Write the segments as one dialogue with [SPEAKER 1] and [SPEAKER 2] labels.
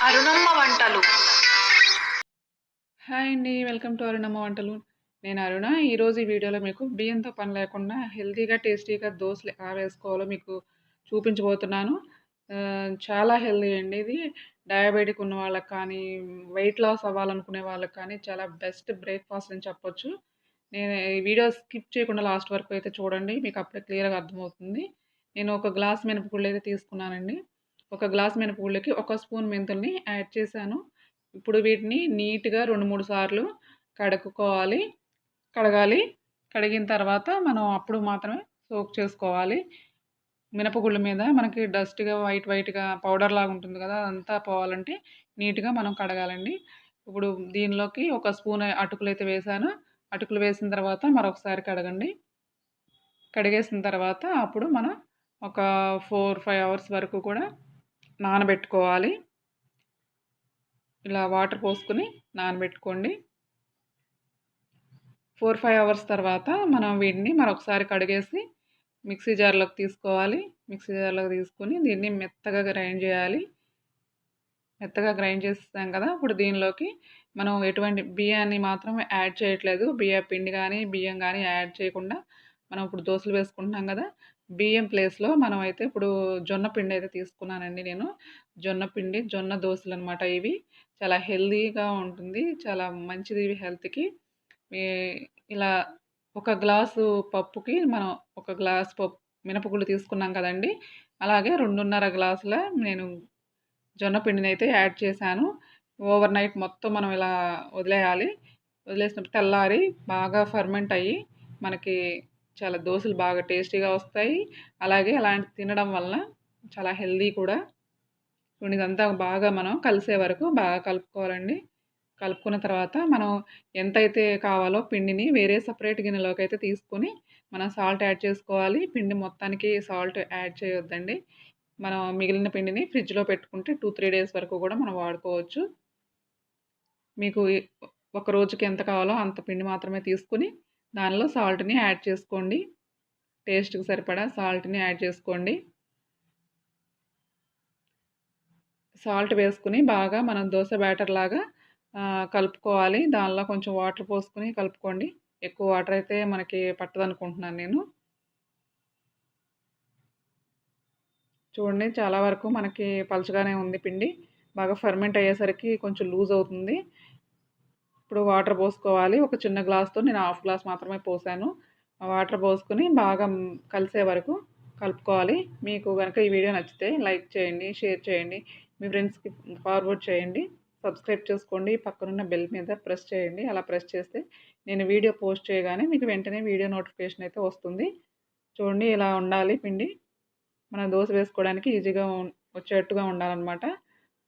[SPEAKER 1] అరుణమ్మ వంటలు.
[SPEAKER 2] హాయ్ అండి, welcome to Arunamma వంటలు. నేను అరుణ. ఈరోజు ఈ వీడియోలో మీకు బియ్యంతో పని లేకుండా హెల్తీగా టేస్టీగా దోశలు ఎలా వేసుకోవాలో మీకు చూపించబోతున్నాను. చాలా హెల్తీ అండి ఇది. డయాబెటిక్ ఉన్న వాళ్ళకి కానీ, వెయిట్ లాస్ అవ్వాలనుకునే వాళ్ళకి కానీ చాలా బెస్ట్ బ్రేక్ఫాస్ట్ అని చెప్పొచ్చు. నేను ఈ వీడియో స్కిప్ చేయకుండా లాస్ట్ వరకు అయితే చూడండి, మీకు అప్పుడే క్లియర్గా అర్థమవుతుంది. నేను ఒక గ్లాస్ మినపగుళ్ళు అయితే తీసుకున్నానండి. ఒక గ్లాస్ మినపగుళ్ళకి ఒక స్పూన్ మెంతుల్ని యాడ్ చేశాను. ఇప్పుడు వీటిని నీట్‌గా 2, 3 సార్లు కడగాలి. కడిగిన తర్వాత మనం అప్పుడు మాత్రమే సోక్ చేసుకోవాలి. మినపగుళ్ళ మీద మనకి డస్ట్‌గా వైట్‌గా పౌడర్ లాగా ఉంటుంది కదా! అదంతా పోవాలంటే నీట్‌గా మనం కడగాలండి. ఇప్పుడు దీనిలోకి ఒక స్పూన్ అటుకులైతే వేశాను. అటుకులు వేసిన తర్వాత మరొకసారి కడగండి. కడిగేసిన తర్వాత అప్పుడు మనం ఒక 4, 5 అవర్స్ వరకు కూడా నానబెట్టుకోవాలి. ఇలా వాటర్ పోసుకొని నానబెట్టుకోండి. 4, 5 అవర్స్ తర్వాత మనం వీటిని మరొకసారి కడిగేసి మిక్సీ జార్లోకి తీసుకోవాలి. మిక్సీ జార్లోకి తీసుకొని దీన్ని మెత్తగా గ్రైండ్ చేయాలి. మెత్తగా గ్రైండ్ చేసేసాం కదా! ఇప్పుడు దీనిలోకి మనం ఎటువంటి బియ్యాన్ని మాత్రం యాడ్ చేయట్లేదు. పిండి కానీ, బియ్యం కానీ యాడ్ చేయకుండా మనం ఇప్పుడు దోసలు వేసుకుంటున్నాం కదా! బియ్యం ప్లేస్‌లో మనం అయితే ఇప్పుడు జొన్న పిండి అయితే తీసుకున్నానండి నేను. జొన్న దోసలనమాట ఇవి. చాలా హెల్తీగా ఉంటుంది. చాలా మంచిది ఇవి హెల్త్‌కి. ఈ ఇలా ఒక గ్లాసు పప్పుకి మనం ఒక గ్లాస్ మినపగుళ్ళు తీసుకున్నాం కదండీ! అలాగే 2:30 గ్లాసుల నేను జొన్న పిండినైతే యాడ్ చేశాను. ఓవర్ నైట్ మొత్తం మనం ఇలా వదిలేయాలి. వదిలేసినప్పుడు తెల్లారి బాగా ఫర్మెంట్ అయ్యి మనకి చాలా దోసలు బాగా టేస్టీగా వస్తాయి. అలాగే అలాంటివి తినడం వలన చాలా హెల్తీ కూడా. ఇదంతా బాగా మనం కలిసే వరకు బాగా కలుపుకోవాలండి. కలుపుకున్న తర్వాత మనం ఎంతైతే కావాలో పిండిని వేరే సెపరేట్ గిన్నెలోకి అయితే తీసుకొని మనం సాల్ట్ యాడ్ చేసుకోవాలి. పిండి మొత్తానికి సాల్ట్ యాడ్ చేయొద్దండి. మనం మిగిలిన పిండిని ఫ్రిడ్జ్‌లో పెట్టుకుంటే 2, 3 డేస్ వరకు కూడా మనం వాడుకోవచ్చు. మీకు ఒక రోజుకి ఎంత కావాలో అంత పిండి మాత్రమే తీసుకొని దానిలో సాల్ట్‌ని యాడ్ చేసుకోండి. టేస్ట్‌కి సరిపడా సాల్ట్‌ని యాడ్ చేసుకోండి. సాల్ట్ వేసుకొని బాగా మనం దోస బ్యాటర్ లాగా కలుపుకోవాలి. దానిలో కొంచెం వాటర్ పోసుకొని కలుపుకోండి. ఎక్కువ వాటర్ అయితే మనకి పట్టదనుకుంటున్నాను నేను. చూడండి, చాలా వరకు మనకి పలచగానే ఉంది పిండి. బాగా ఫర్మెంట్ అయ్యేసరికి కొంచెం లూజ్ అవుతుంది. ఇప్పుడు వాటర్ పోసుకోవాలి. ఒక చిన్న గ్లాస్‌తో నేను హాఫ్ గ్లాస్ మాత్రమే పోసాను. వాటర్ పోసుకొని బాగా కలిసే వరకు కలుపుకోవాలి. మీకు గనుక ఈ వీడియో నచ్చితే లైక్ చేయండి, షేర్ చేయండి, మీ ఫ్రెండ్స్‌కి ఫార్వర్డ్ చేయండి. సబ్స్క్రైబ్ చేసుకోండి. పక్కనున్న బెల్ మీద ప్రెస్ చేయండి. అలా ప్రెస్ చేస్తే నేను వీడియో పోస్ట్ చేయగానే మీకు వెంటనే వీడియో నోటిఫికేషన్ అయితే వస్తుంది. చూడండి, ఇలా ఉండాలి పిండి. మనం దోస వేసుకోవడానికి ఈజీగా వచ్చేట్టుగా ఉండాలన్నమాట.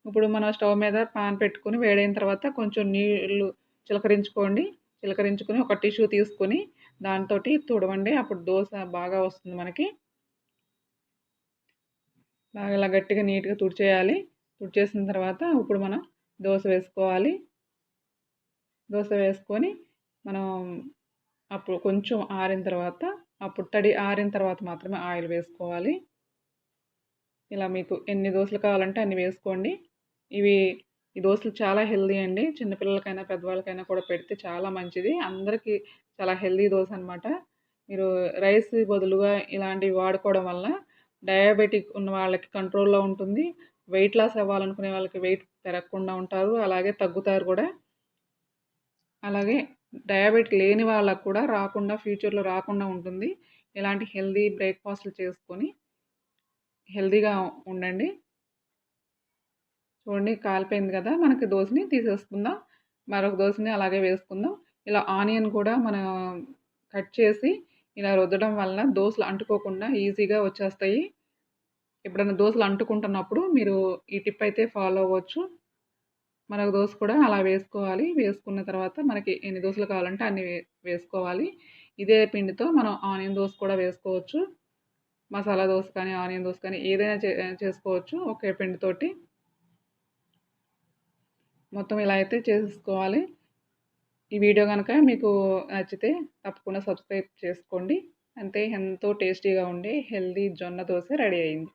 [SPEAKER 2] ఇప్పుడు మనం స్టవ్ మీద పాన్ పెట్టుకొని వేడైన తర్వాత కొంచెం నీళ్ళు చిలకరించుకొని ఒక టిష్యూ తీసుకొని దాంతోటి తుడవండి. అప్పుడు దోస బాగా వస్తుంది మనకి. బాగా ఇలా గట్టిగా నీట్‌గా తుడిచేయాలి. తుడిచేసిన తర్వాత ఇప్పుడు మనం దోస వేసుకోవాలి. దోస వేసుకొని మనం అప్పుడు కొంచెం ఆరిన తర్వాత తడి ఆరిన తర్వాత మాత్రమే ఆయిల్ వేసుకోవాలి. ఇలా మీకు ఎన్ని దోసలు కావాలంటే అన్ని వేసుకోండి. ఈ దోసలు చాలా హెల్తీ అండి. చిన్నపిల్లలకైనా పెద్దవాళ్ళకైనా కూడా పెడితే చాలా మంచిది. అందరికీ చాలా హెల్తీ దోస అనమాట. మీరు రైస్ బదులుగా ఇలాంటివి వాడుకోవడం వల్ల డయాబెటిక్ ఉన్న వాళ్ళకి కంట్రోల్‌లో ఉంటుంది. వెయిట్ లాస్ అవ్వాలనుకునే వాళ్ళకి వెయిట్ పెరగకుండా ఉంటారు. అలాగే తగ్గుతారు కూడా. అలాగే డయాబెటిక్ లేని వాళ్ళకు కూడా ఫ్యూచర్‌లో రాకుండా ఉంటుంది. ఇలాంటి హెల్తీ బ్రేక్‌ఫాస్ట్‌లు చేసుకొని హెల్తీగా ఉండండి. చూడండి, కాలిపోయింది కదా! మనకి దోసని తీసేసుకుందాం. మరొక దోసని అలాగే వేసుకుందాం. ఇలా ఆనియన్ కూడా మనం కట్ చేసి ఇలా రుద్దడం వలన దోసలు అంటుకోకుండా ఈజీగా వచ్చేస్తాయి. ఎప్పుడైనా దోసలు అంటుకుంటున్నప్పుడు మీరు ఈ టిప్ అయితే ఫాలో అవ్వచ్చు. మరొక దోస కూడా అలా వేసుకోవాలి. వేసుకున్న తర్వాత మనకి ఎన్ని దోసలు కావాలంటే అన్ని వేసుకోవాలి. ఇదే పిండితో మనం ఆనియన్ దోస కూడా వేసుకోవచ్చు. మసాలా దోస కానీ, ఆనియన్ దోస కానీ ఏదైనా చేసుకోవచ్చు ఒకే పిండితోటి. మొత్తం ఇలా అయితే చేసేసుకోవాలి. ఈ వీడియో కనుక మీకు నచ్చితే తప్పకుండా సబ్స్క్రైబ్ చేసుకోండి. అంతే, ఎంతో టేస్టీగా ఉండే హెల్తీ జొన్న దోస రెడీ అయింది.